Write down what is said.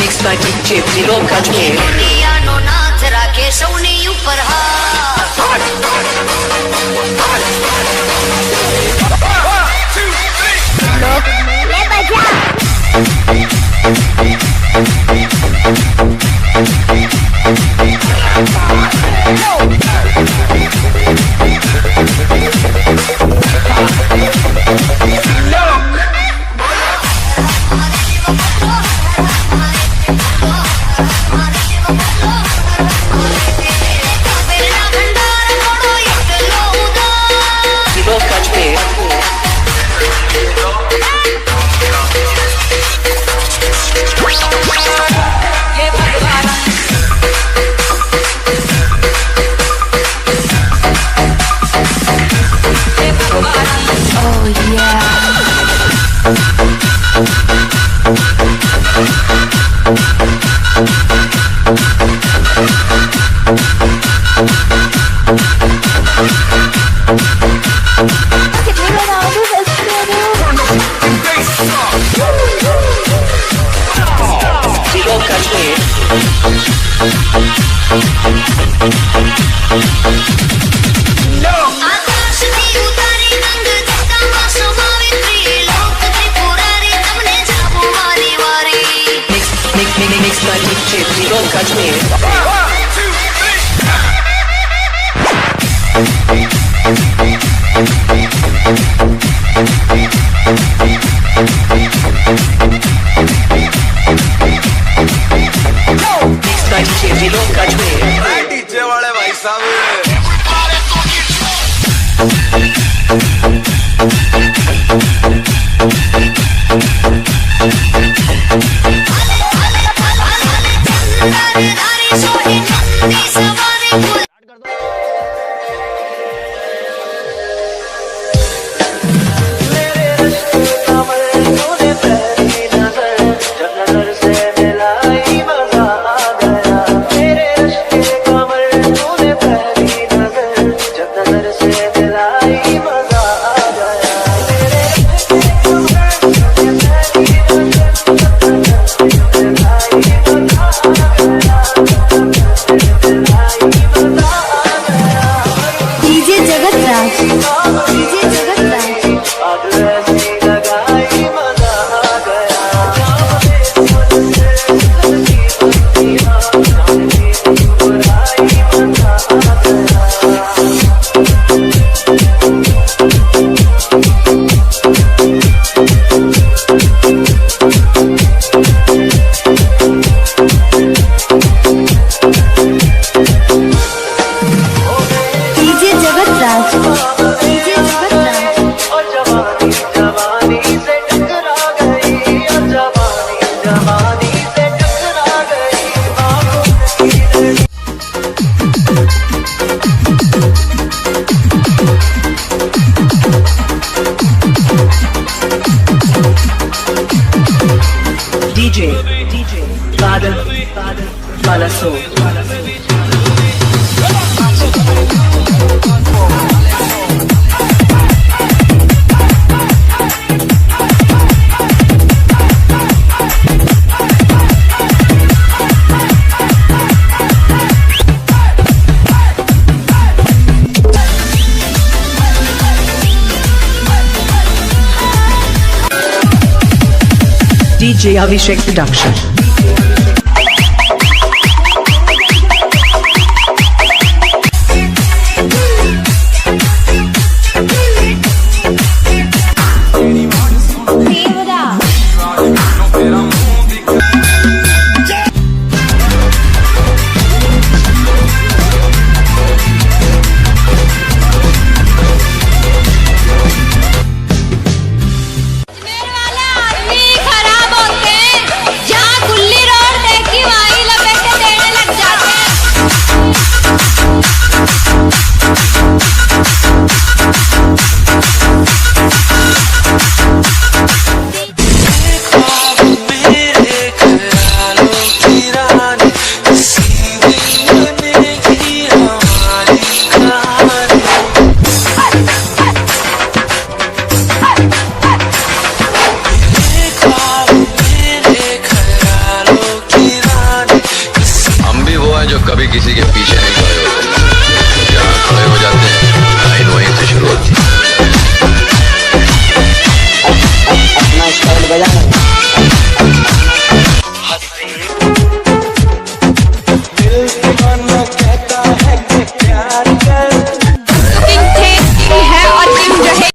Mixed by DJ Vinod Kajmer. નો નાથ રાખે સૌની ઉપર હાથ Vinod Kajmer. Vinod Kajmer. આકાશથી ઉતારી રંગ જગતામાં સ્વભાવિક ત્રિલોક ત્રિપુરારી તમને જાવું વારી વારી Mixed by DJ Vinod Kajmer. Mixed by DJ Vinod Kajmer. DJ वाले भाई साहब ધારી સોની નંદી સવારી ફૂલ डीजे जगत राज डीजे जगत राज डीजे जगत राज डीजे जगत राज DJ Badal Balaso. DJ Avishek Production. मेरे वाले आदमी खराब होते हैं जहाँ कभी किसी के पीछे